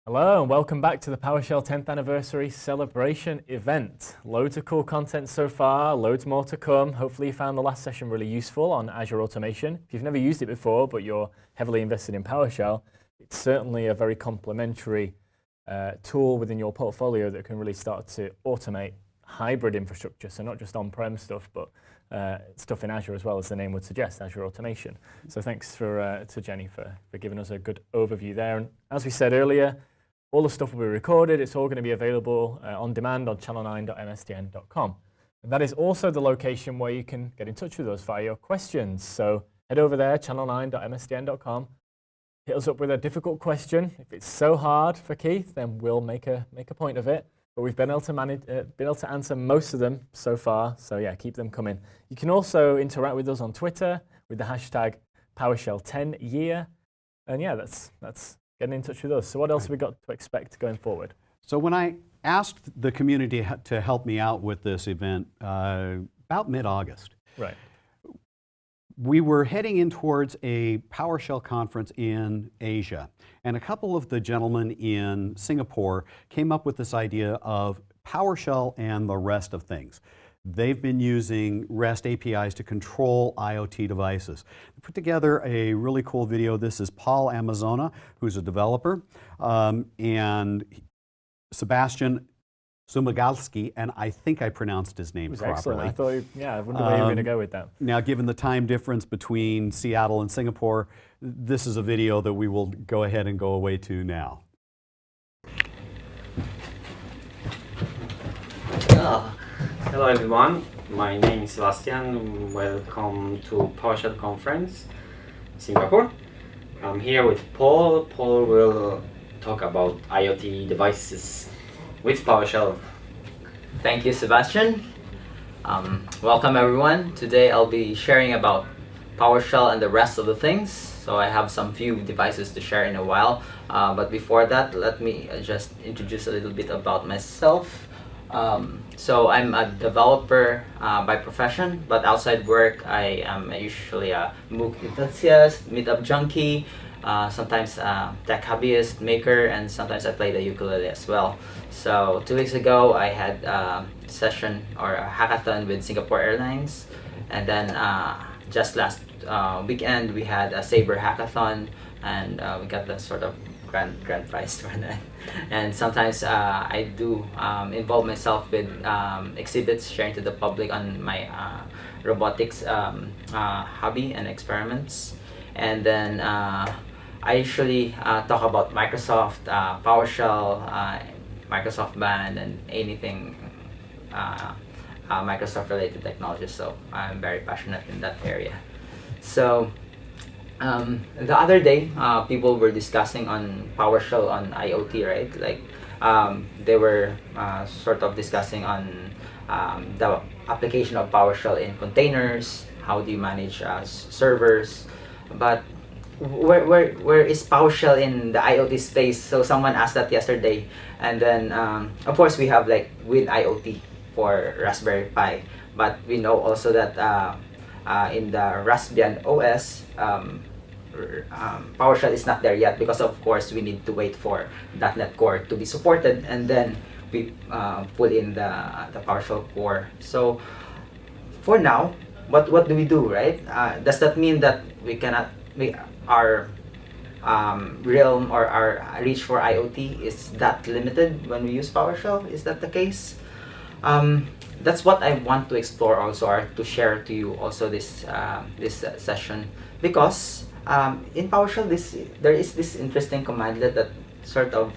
Hello and welcome back to the PowerShell 10th anniversary celebration event. Loads of cool content so far, loads more to come. Hopefully you found the last session really useful on Azure Automation. If you've never used it before but you're heavily invested in PowerShell, it's certainly a very complementary tool within your portfolio that can really start to automate hybrid infrastructure, so not just on-prem stuff but stuff in Azure as well, as the name would suggest, Azure Automation. So thanks to Jenny for giving us a good overview there. And as we said earlier, all the stuff will be recorded. It's all going to be available on demand on channel9.msdn.com. And that is also the location where you can get in touch with us via your questions. So head over there, channel9.msdn.com. Hit us up with a difficult question. If it's so hard for Keith, then we'll make a point of it. But we've been able to answer most of them so far. So yeah, keep them coming. You can also interact with us on Twitter with the hashtag PowerShell10year. And yeah, that's getting in touch with us. So what else have we got to expect going forward? So when I asked the community to help me out with this event about mid-August, right, we were heading in towards a PowerShell conference in Asia. And a couple of the gentlemen in Singapore came up with this idea of PowerShell and the rest of things. They've been using REST APIs to control IoT devices. They put together a really cool video. This is Paul Amazona, who's a developer, and Sebastian Sumagalski, and I think I pronounced his name properly. Excellent. I thought, I wonder where you were going to go with that. Now, given the time difference between Seattle and Singapore, this is a video that we will go ahead and go away to now. Hello everyone, my name is Sebastian. Welcome to PowerShell conference, Singapore. I'm here with Paul. Paul will talk about IoT devices with PowerShell. Thank you, Sebastian. Welcome everyone. Today I'll be sharing about PowerShell and the rest of the things. So I have some few devices to share in a while. But before that, let me just introduce a little bit about myself. So I'm a developer by profession, but outside work I am usually a MOOC enthusiast, meetup junkie, sometimes tech hobbyist, maker, and sometimes I play the ukulele as well. So 2 weeks ago I had a session or a hackathon with Singapore Airlines, and then just last weekend we had a Sabre hackathon, and we got the sort of grand prize for that. And sometimes I do involve myself with exhibits, sharing to the public on my robotics hobby and experiments. And then I usually talk about Microsoft, PowerShell, Microsoft Band, and anything Microsoft related technologies. So I'm very passionate in that area. So the other day, people were discussing on PowerShell on IoT, right? Like they were sort of discussing on the application of PowerShell in containers. How do you manage servers? But where is PowerShell in the IoT space? So someone asked that yesterday, and then of course we have like WinIoT for Raspberry Pi, but we know also that in the Raspbian OS, PowerShell is not there yet, because of course we need to wait for .NET Core to be supported, and then we pull in the PowerShell core. So for now, what do we do, right? Does that mean that we cannot our realm or our reach for IoT is that limited when we use PowerShell? Is that the case? That's what I want to explore also, or to share to you also this session, because in PowerShell there is this interesting commandlet that sort of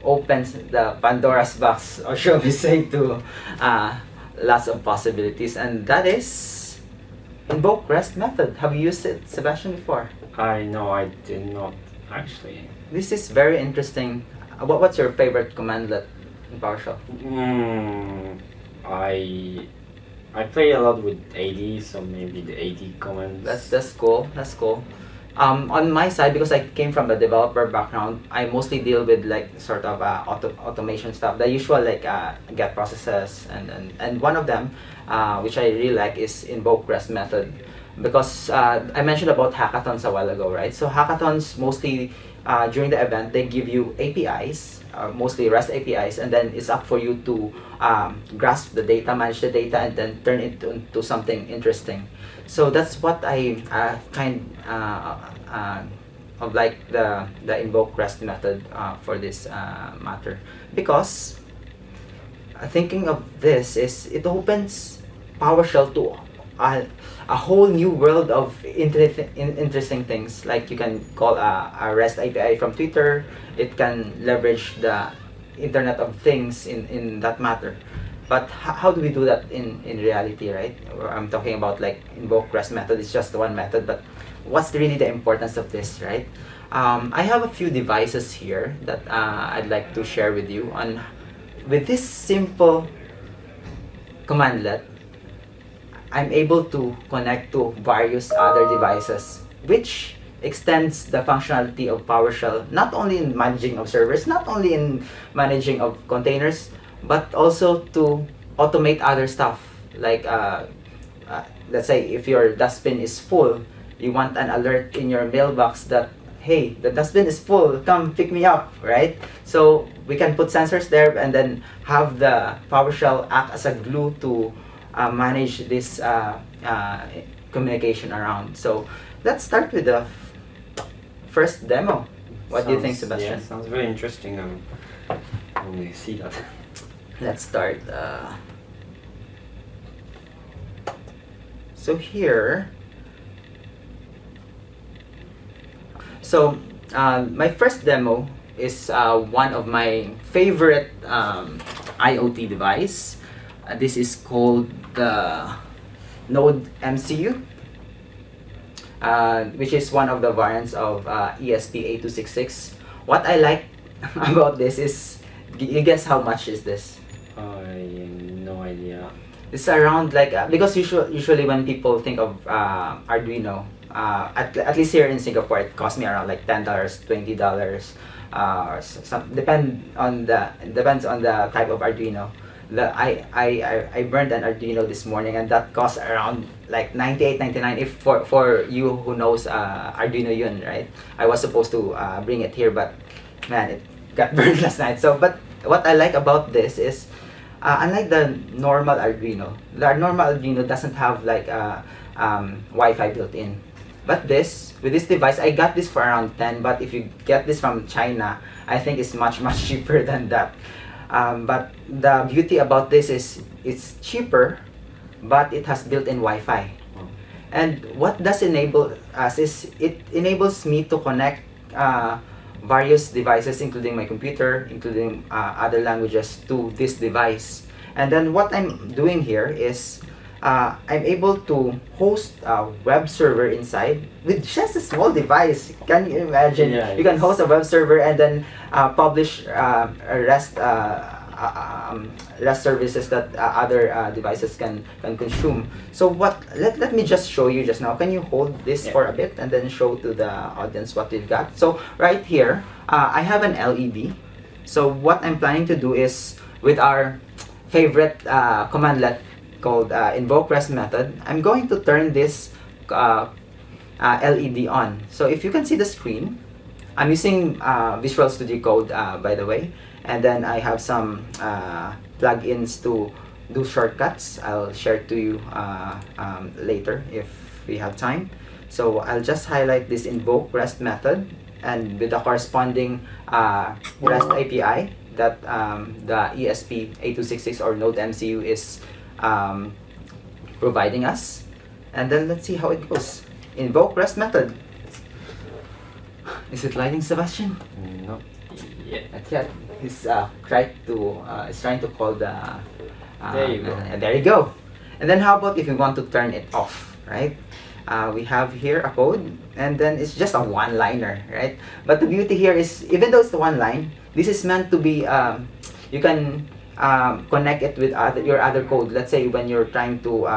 opens the Pandora's box, or shall we say, to lots of possibilities, and that is invoke REST method. Have you used it, Sebastian, before? No, I did not actually. This is very interesting. What's your favorite commandlet in PowerShell? I play a lot with AD, so maybe the AD commands. That's cool. That's cool. On my side, because I came from the developer background, I mostly deal with like sort of automation stuff, the usual like get processes, and one of them, which I really like, is invoke REST method, because I mentioned about hackathons a while ago, right? So hackathons mostly during the event, they give you APIs, mostly REST APIs, and then it's up for you to grasp the data, manage the data, and then turn it into something interesting. So that's what I of like the invoke REST method for this matter, because thinking of this is it opens PowerShell to a whole new world of interesting things. Like you can call a REST API from Twitter. It can leverage the Internet of Things in that matter. But how do we do that in reality, right? I'm talking about like invoke REST method. It's just one method, but what's really the importance of this, right? I have a few devices here that I'd like to share with you. With this simple commandlet, I'm able to connect to various other devices, which extends the functionality of PowerShell, not only in managing of servers, not only in managing of containers, but also to automate other stuff. Like, let's say if your dustbin is full, you want an alert in your mailbox that, hey, the dustbin is full, come pick me up, right? So we can put sensors there and then have the PowerShell act as a glue to manage this communication around. So let's start with the first demo. What do you think, Sebastian? Yeah, sounds very interesting. When we see that. Let's start. So here, my first demo is one of my favorite IoT device. This is called the Node MCU, which is one of the variants of ESP8266. What I like about this is, you guess how much is this? No idea. It's around like, because usually when people think of Arduino, at least here in Singapore, it cost me around like $10, $20, or some depends on the type of Arduino. I burned an Arduino this morning, and that cost around like $98.99. If for you who knows Arduino Yun, right? I was supposed to bring it here, but man, it got burned last night. So, but what I like about this is, unlike the normal Arduino doesn't have like Wi-Fi built in. But with this device, I got this for around 10. But if you get this from China, I think it's much cheaper than that. But the beauty about this is it's cheaper, but it has built-in Wi-Fi. And what does enable us is it enables me to connect various devices, including my computer, including other languages, to this device. And then what I'm doing here is I'm able to host a web server inside with just a small device. Can you imagine? Yeah, you can host a web server and then publish REST services that other devices can consume. So let me just show you just now. Can you hold this for a bit and then show to the audience what we've got? So right here, I have an LED. So what I'm planning to do is, with our favorite commandlet called invoke REST method, I'm going to turn this LED on. So if you can see the screen, I'm using Visual Studio Code, by the way, and then I have some plugins to do shortcuts. I'll share to you later if we have time. So I'll just highlight this invoke REST method, and with the corresponding REST API that the ESP8266 or Node MCU is providing us. And then let's see how it goes. Invoke REST method. Is it lighting, Sebastian? No. Yeah. Not yet. He's trying to call the. There you go. And there you go. And then how about if you want to turn it off, right? We have here a code, and then it's just a one-liner, right? But the beauty here is, even though it's the one line, this is meant to be. You can connect it with your other code. Let's say when you're trying to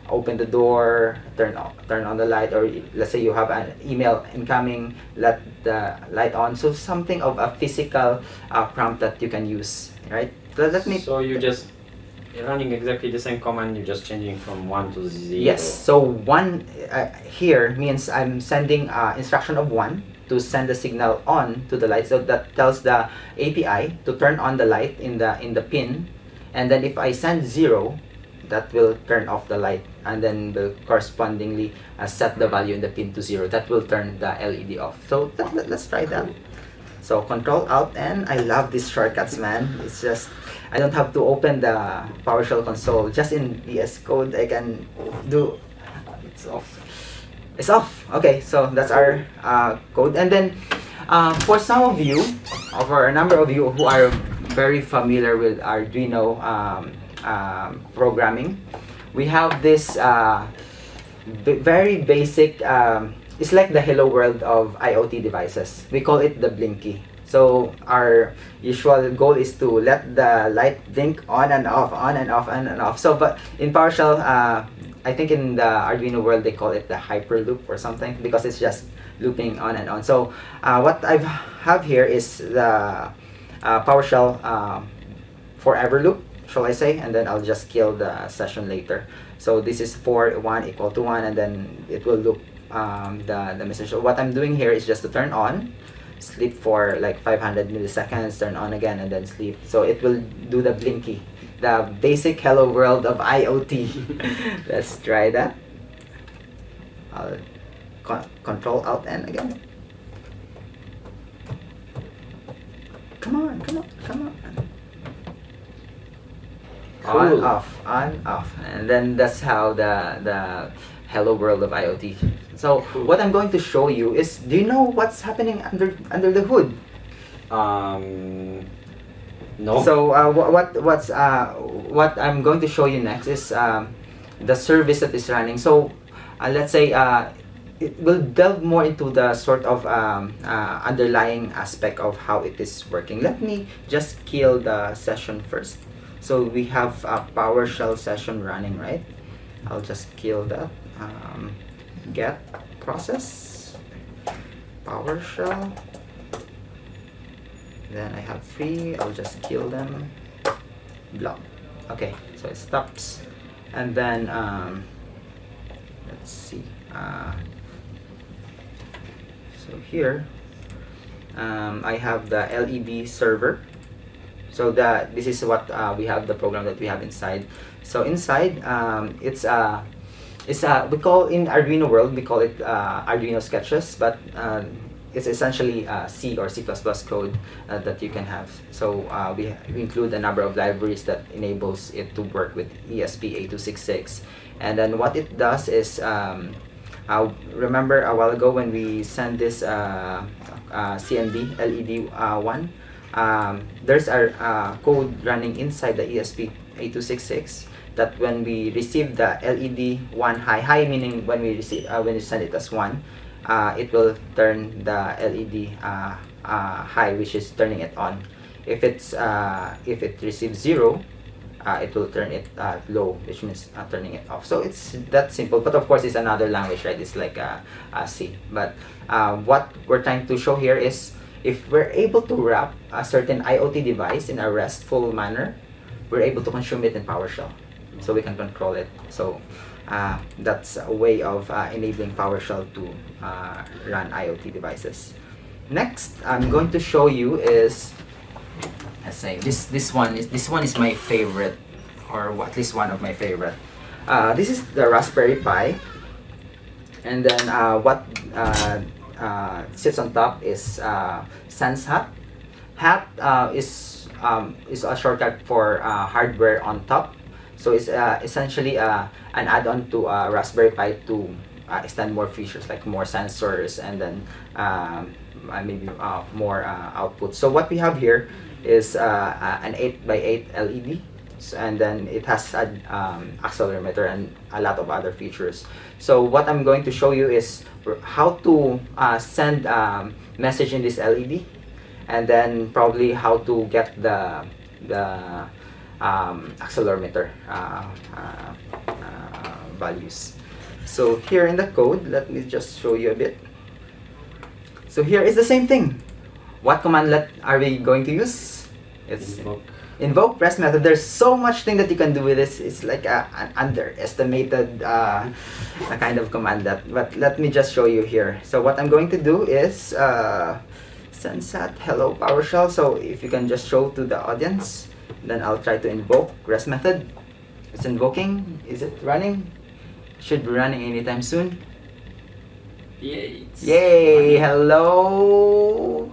open the door, turn on the light, or let's say you have an email incoming, let the light on. So something of a physical prompt that you can use, right? So you're running exactly the same command. You're just changing from 1 to 0. Yes. So 1 here means I'm sending instruction of 1 to send the signal on to the light. So that tells the API to turn on the light in the pin, and then if I send 0, that will turn off the light, and then will correspondingly set the value in the pin to 0. That will turn the LED off. So let's try that. So Control Alt N. I love these shortcuts, man. It's just I don't have to open the PowerShell console. Just in VS Code, I can do. It's off. It's off. Okay, so that's our code. And then for some of you, or a number of you who are very familiar with Arduino programming, we have this very basic. It's like the hello world of IoT devices. We call it the Blinky. So our usual goal is to let the light blink on and off, on and off, on and off. So, but in PowerShell, I think in the Arduino world they call it the Hyperloop or something, because it's just looping on and on. So what I have here is the PowerShell forever loop, shall I say, and then I'll just kill the session later. So this is for 1 equal to 1, and then it will loop the message. So what I'm doing here is just to turn on, sleep for like 500 milliseconds, turn on again, and then sleep. So it will do the Blinky, the basic hello world of IoT. Let's try that. I'll Control Alt N again. Come on, come on, come on. Cool. On, off, and then that's how the hello world of IoT. So what I'm going to show you is, do you know what's happening under the hood? No. So what I'm going to show you next is the service that is running. So let's say it will delve more into the sort of underlying aspect of how it is working. Let me just kill the session first. So we have a PowerShell session running, right? I'll just kill that. Get process PowerShell. Then I have 3. I'll just kill them. Block. Okay, so it stops. And then let's see. So here I have the LED server. So this is what we have, the program that we have inside. So inside it's we call, in Arduino world we call it Arduino sketches, but it's essentially C or C++ code that you can have. So we include a number of libraries that enables it to work with ESP8266. And then what it does is, remember a while ago when we sent this CMD LED1, there's our code running inside the ESP8266 that when we receive the LED1 high meaning when we receive when you send it as 1, it will turn the LED high, which is turning it on. If it receives 0, it will turn it low, which means turning it off. So it's that simple, but of course it's another language, right? It's like C. But what we're trying to show here is, if we're able to wrap a certain IoT device in a RESTful manner, we're able to consume it in PowerShell, so we can control it. So that's a way of enabling PowerShell to run IoT devices. Next, I'm going to show you is, let's say this one is my favorite, or at least one of my favorite. This is the Raspberry Pi, and then what sits on top is SenseHat. Hat is a shortcut for hardware on top. So it's essentially an add-on to Raspberry Pi to extend more features, like more sensors, and then maybe more output. So what we have here is an 8x8 LED, and then it has an accelerometer and a lot of other features. So what I'm going to show you is how to send message in this LED, and then probably how to get the accelerometer values. So here in the code, let me just show you a bit. So here is the same thing. What commandlet are we going to use? It's invoke REST method. There's so much thing that you can do with this. It's like an underestimated a kind of command that. But let me just show you here. So what I'm going to do is sensat hello PowerShell. So if you can just show to the audience, then I'll try to invoke REST method. It's invoking. Is it running? Should be running anytime soon. Yay! Yay! Hello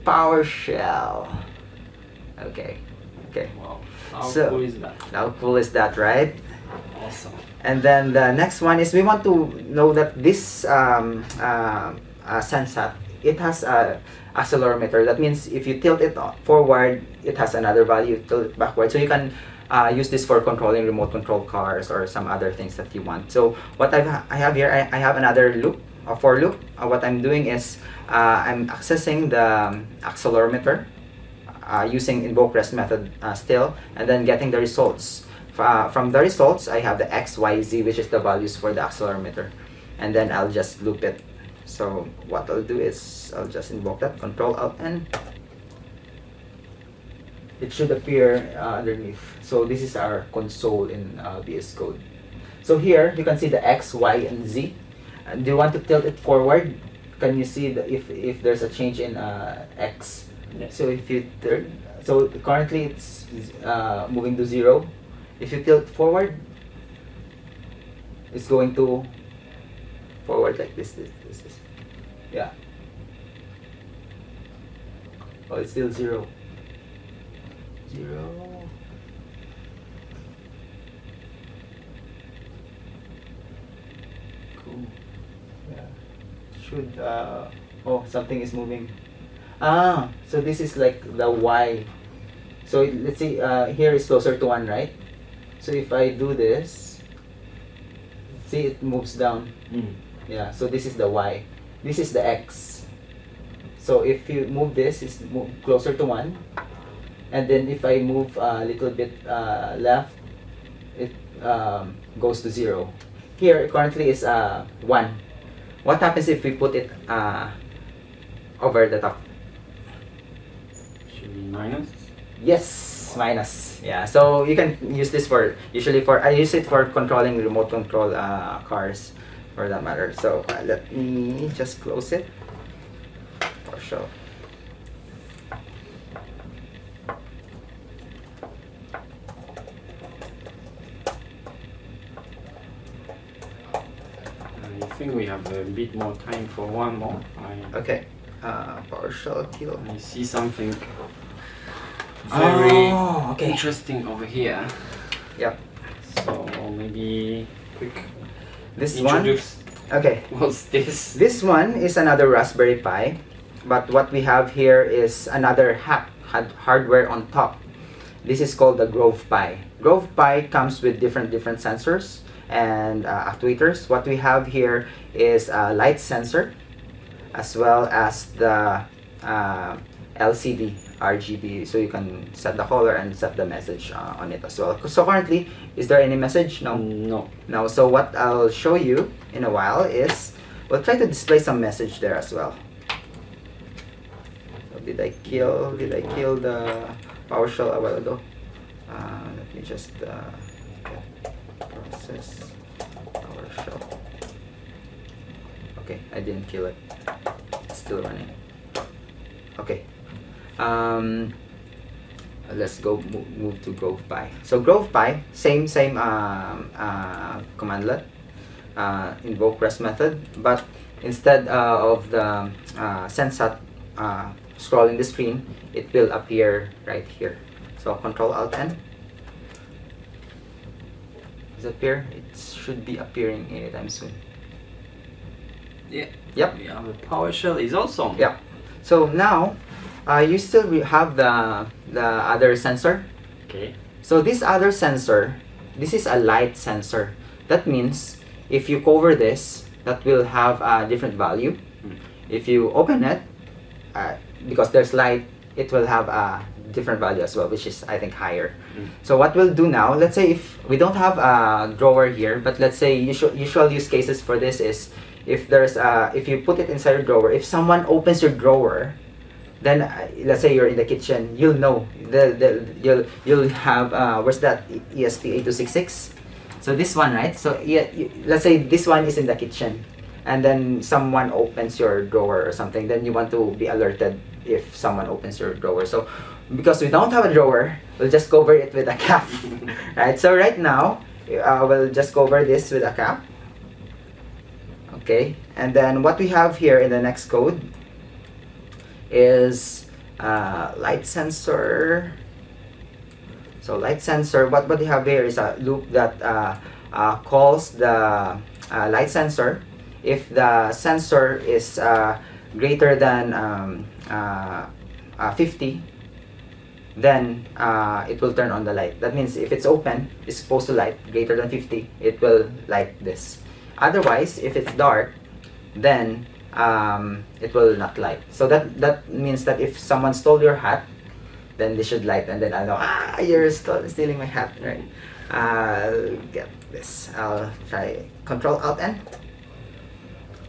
PowerShell. Okay. Wow, how So- cool is that? How cool is that, right? Awesome. And then the next one is we want to know that this sensat, it has a accelerometer. That means if you tilt it forward, it has another value. Tilt it backward, so you can use this for controlling remote control cars or some other things that you want. So what I have here, I have another loop, a for loop. What I'm doing is I'm accessing the accelerometer using invoke REST method still, and then getting the results. From the results, I have the x, y, z, which is the values for the accelerometer, and then I'll just loop it. So what I'll do is I'll just invoke that, Control Alt N. It should appear underneath. So this is our console in VS Code. So here you can see the x, y, and z. Do you want to tilt it forward? Can you see if there's a change in x? Yes. So if you so currently it's moving to 0. If you tilt forward, it's going to forward like this. Yeah. Oh, it's still 0. 0. Cool. Yeah. Should oh, something is moving. So this is like the y. So let's see, here is closer to 1, right? So if I do this, see it moves down. Yeah, so this is the y. This is the x. So if you move this, it's move closer to 1. And then if I move a little bit left, it goes to 0. Here currently is 1. What happens if we put it over the top? Should be minus. Yes, minus. Yeah, so you can use this for I use it for controlling remote control cars, for that matter. So let me just close it for sure. I think we have a bit more time for one more. Okay, PowerShell kill. I see something very okay. interesting over here. Yep. So maybe quick This introduce one. Okay. what's this? This one is another Raspberry Pi, but what we have here is another hardware on top. This is called the Grove Pi. Grove Pi comes with different sensors and actuators. What we have here is a light sensor, as well as the LCD RGB, so you can set the color and set the message on it as well. So currently, is there any message? No. No. So what I'll show you in a while is we'll try to display some message there as well. So did I kill the PowerShell a while ago? Let me just process PowerShell. Okay, I didn't kill it. It's still running. Okay. Let's go move to Grove Pi. So Grove Pi, same commandlet, invoke REST method, but instead of the sensat scrolling the screen, it will appear right here. So Control Alt N. Does it appear? It should be appearing anytime soon. Yeah. Yep. We have a PowerShell is awesome. Yep. So now, you still have the other sensor. Okay. So this other sensor, this is a light sensor. That means if you cover this, that will have a different value. If you open it, because there's light, it will have a different value as well, which is, I think, higher. So what we'll do now, let's say if we don't have a drawer here, but let's say usual use cases for this is if there's if you put it inside a drawer, if someone opens your drawer, then let's say you're in the kitchen, you'll know you'll have where's that ESP8266. So this one, right? So yeah, let's say this one is in the kitchen, and then someone opens your drawer or something. Then you want to be alerted if someone opens your drawer. So because we don't have a drawer, we'll just cover it with a cap, right? So right now, we'll just cover this with a cap. Okay, and then what we have here in the next code is light sensor. So light sensor, what we have here is a loop that calls the light sensor. If the sensor is greater than 50, then it will turn on the light. That means if it's open, it's supposed to light greater than 50, it will light this. Otherwise, if it's dark, then it will not light. So that means that if someone stole your hat, then they should light, and then I'll know, you're stealing my hat, right? I'll get this. I'll try Control Alt N.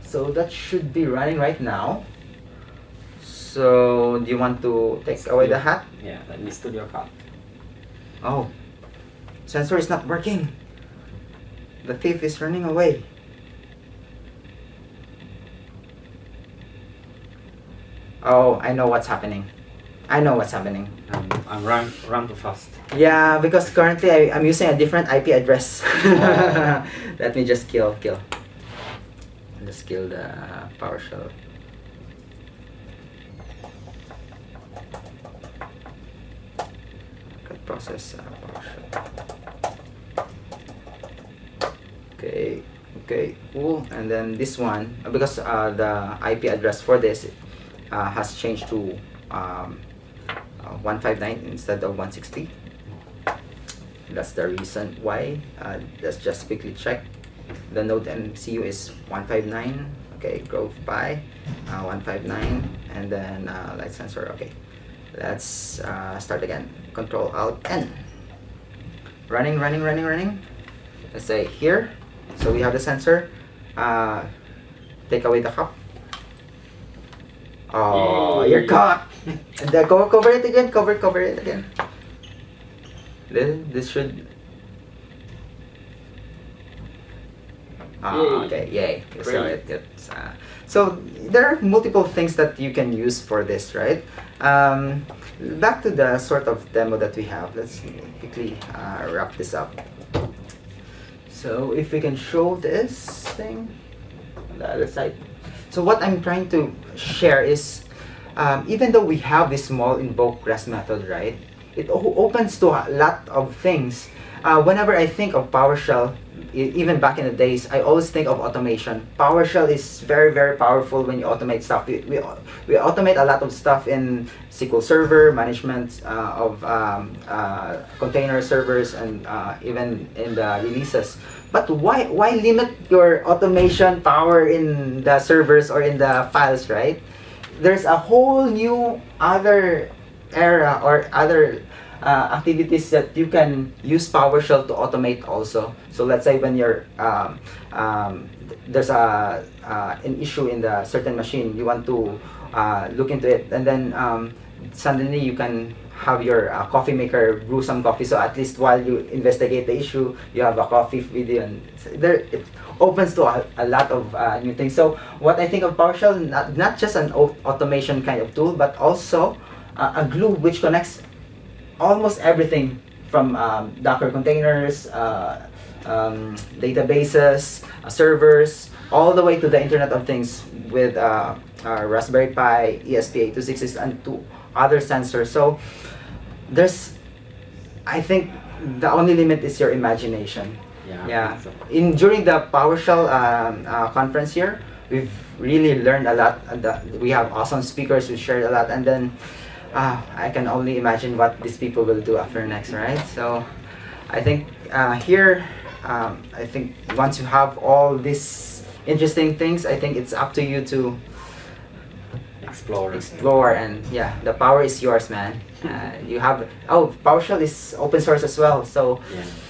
So that should be running right now. So do you want to take away the hat? Yeah, let me studio cut. Oh, sensor is not working. The thief is running away. Oh, I know what's happening. I know what's happening. I'm run too fast. Yeah, because currently I'm using a different IP address. Let me just kill. Just kill the PowerShell. Okay, process PowerShell. Okay, cool. And then this one, because the IP address for this has changed to 159 instead of 160. That's the reason why. Let's just quickly check. The node MCU is 159. Okay, Grove Pi 159, and then light sensor. Okay, let's start again. Control Alt N. Running. Let's say here. So we have the sensor. Take away the cup. Oh, Yay. you're caught. And then cover it again. Cover it again. This should. Okay, yay. So it's, so there are multiple things that you can use for this, right? Back to the sort of demo that we have. Let's quickly wrap this up. So if we can show this thing on the other side. So what I'm trying to share is, even though we have this small invoke REST method, right? It opens to a lot of things. Whenever I think of PowerShell, even back in the days, I always think of automation. PowerShell is very, very powerful when you automate stuff. We automate a lot of stuff in SQL Server, management of container servers, and even in the releases. But why limit your automation power in the servers or in the files, right? There's a whole new other era or other activities that you can use PowerShell to automate also. So let's say when you're there's an issue in the certain machine, you want to look into it, and then suddenly you can have your coffee maker brew some coffee. So at least while you investigate the issue, you have a coffee video, and there it opens to a lot of new things. So what I think of PowerShell, not just an automation kind of tool, but also a glue which connects almost everything from Docker containers, databases, servers, all the way to the Internet of Things with Raspberry Pi, ESP8266, and two other sensors. So I think the only limit is your imagination. Yeah. During the PowerShell conference here, we've really learned a lot. We have awesome speakers who shared a lot, and then I can only imagine what these people will do after next, right? So I think here, I think once you have all these interesting things, I think it's up to you to explore, and yeah, the power is yours, man. You have PowerShell is open source as well, so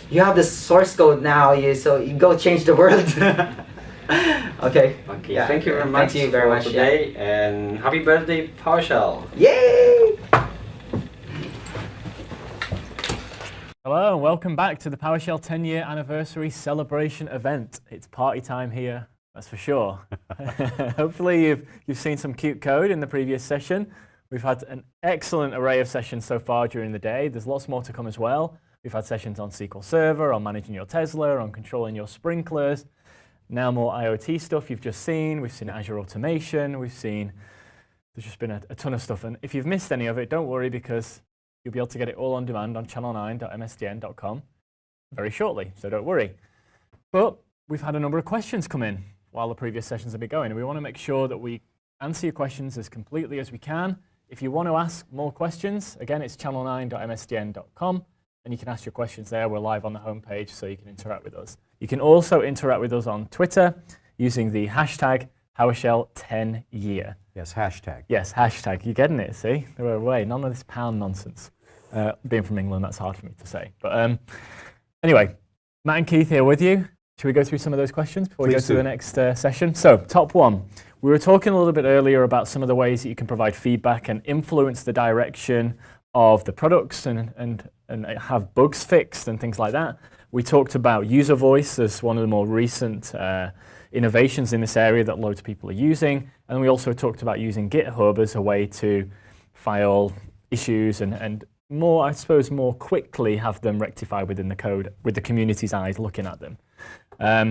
you have the source code now. So you go change the world. Okay. Okay, Yeah, thank you very thank much you very for much, today, and happy birthday, PowerShell. Yay! Hello and welcome back to the PowerShell 10-year anniversary celebration event. It's party time here, that's for sure. Hopefully you've seen some cute code in the previous session. We've had an excellent array of sessions so far during the day. There's lots more to come as well. We've had sessions on SQL Server, on managing your Tesla, on controlling your sprinklers. Now more IoT stuff you've just seen. We've seen Azure automation. There's just been a ton of stuff. And if you've missed any of it, don't worry, because you'll be able to get it all on demand on channel9.msdn.com very shortly, so don't worry. But we've had a number of questions come in while the previous sessions have been going, and we want to make sure that we answer your questions as completely as we can. If you want to ask more questions, again, it's channel9.msdn.com, and you can ask your questions there. We're live on the homepage, so you can interact with us. You can also interact with us on Twitter using the hashtag PowerShell10year. Yes, hashtag. Yes, hashtag. You're getting it, see? They're away. None of this pound nonsense. Being from England, that's hard for me to say. But anyway, Matt and Keith here with you. Should we go through some of those questions before we go to the next session? So, top one. We were talking a little bit earlier about some of the ways that you can provide feedback and influence the direction of the products and have bugs fixed and things like that. We talked about user voice as one of the more recent innovations in this area that loads of people are using. And we also talked about using GitHub as a way to file issues and more, I suppose, more quickly have them rectified within the code with the community's eyes looking at them.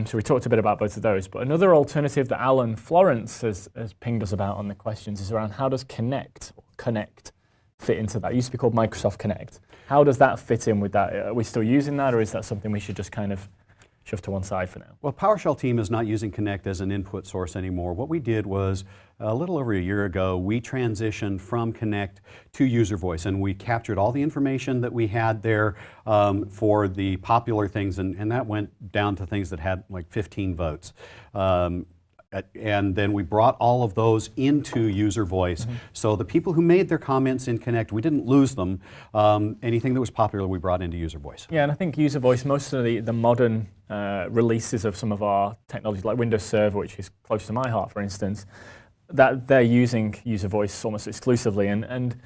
So we talked a bit about both of those. But another alternative that Alan Florence has pinged us about on the questions is around how does Connect fit into that? It used to be called Microsoft Connect. How does that fit in with that? Are we still using that, or is that something we should just kind of shove to one side for now? Well, PowerShell team is not using Connect as an input source anymore. What we did was, a little over a year ago, we transitioned from Connect to user voice, and we captured all the information that we had there for the popular things, and that went down to things that had like 15 votes. And then we brought all of those into user voice. Mm-hmm. So the people who made their comments in Connect, we didn't lose them. Anything that was popular, we brought into user voice. Yeah, and I think user voice, most of the modern releases of some of our technologies, like Windows Server, which is close to my heart, for instance, that they're using user voice almost exclusively. And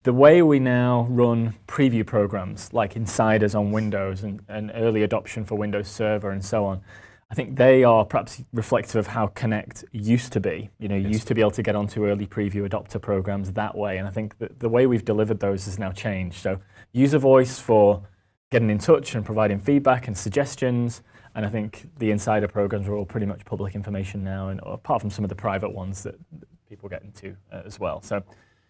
the way we now run preview programs, like Insiders on Windows and early adoption for Windows Server and so on, I think they are perhaps reflective of how Connect used to be. You know, you used to be able to get onto early preview adopter programs that way, and I think that the way we've delivered those has now changed. So user voice for getting in touch and providing feedback and suggestions, and I think the Insider programs are all pretty much public information now, and apart from some of the private ones that people get into as well. So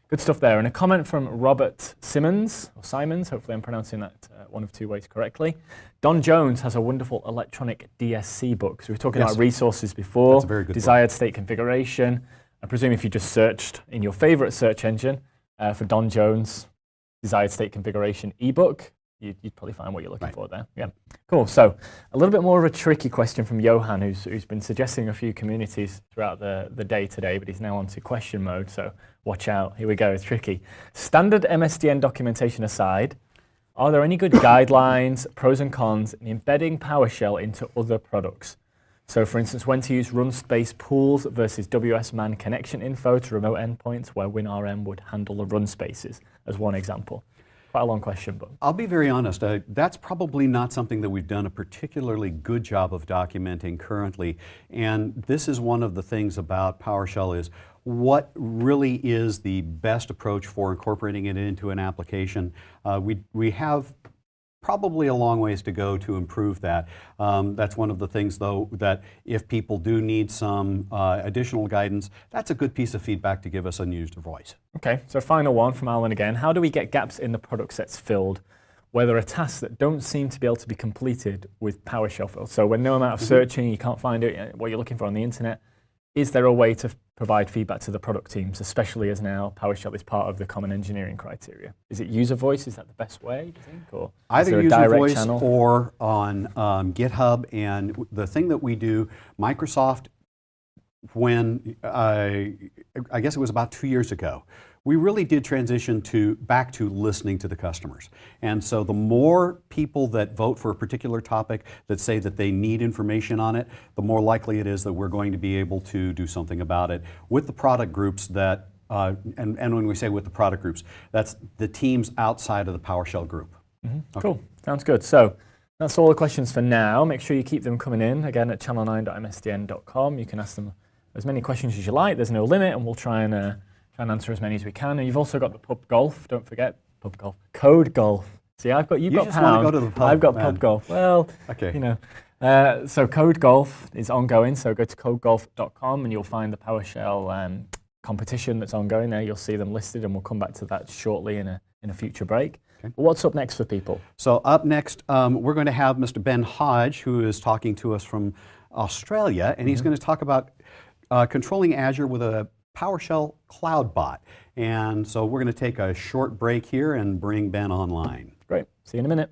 good stuff there. And a comment from Robert Simons, hopefully I'm pronouncing that one of two ways correctly. Don Jones has a wonderful electronic DSC book. So we were talking about resources before. That's a very good desired book. State configuration. I presume if you just searched in your favorite search engine for Don Jones desired state configuration ebook, you'd probably find what you're looking for there. Yeah, cool. So a little bit more of a tricky question from Johan, who's been suggesting a few communities throughout the day today, but he's now on to question mode, so watch out. Here we go, it's tricky. Standard MSDN documentation aside, are there any good guidelines, pros and cons in embedding PowerShell into other products? So for instance, when to use run space pools versus WSMan connection info to remote endpoints where WinRM would handle the run spaces, as one example. Quite a long question, but I'll be very honest, that's probably not something that we've done a particularly good job of documenting currently. And this is one of the things about PowerShell is what really is the best approach for incorporating it into an application. We have probably a long ways to go to improve that. That's one of the things, though, that if people do need some additional guidance, that's a good piece of feedback to give us on user voice. Okay, so final one from Alan again. How do we get gaps in the product sets filled where there are tasks that don't seem to be able to be completed with PowerShell filled? So when no amount of searching, you can't find it, what you're looking for on the internet, is there a way to provide feedback to the product teams, especially as now PowerShell is part of the common engineering criteria? Is it user voice? Is that the best way, do you think? Or either is there a user direct voice channel? or on GitHub. And the thing that we do, Microsoft, when I guess it was about 2 years ago, we really did transition back to listening to the customers. And so the more people that vote for a particular topic that say that they need information on it, the more likely it is that we're going to be able to do something about it with the product groups that, and when we say with the product groups, that's the teams outside of the PowerShell group. Okay. Cool, sounds good. So that's all the questions for now. Make sure you keep them coming in, again, at channel9.msdn.com. You can ask them as many questions as you like. There's no limit, and we'll try and answer as many as we can. And you've also got the pub golf. Don't forget pub golf, code golf. See, you've got just pound. want to go to the pub, I've got man. pub golf. Well, Okay. you know. So code golf is ongoing. So go to codegolf.com and you'll find the PowerShell competition that's ongoing there. You'll see them listed, and we'll come back to that shortly in a future break. Okay. But what's up next for people? So up next, we're going to have Mr. Ben Hodge, who is talking to us from Australia, and he's going to talk about controlling Azure with a PowerShell cloud bot. And so we're going to take a short break here and bring Ben online. Great. See you in a minute.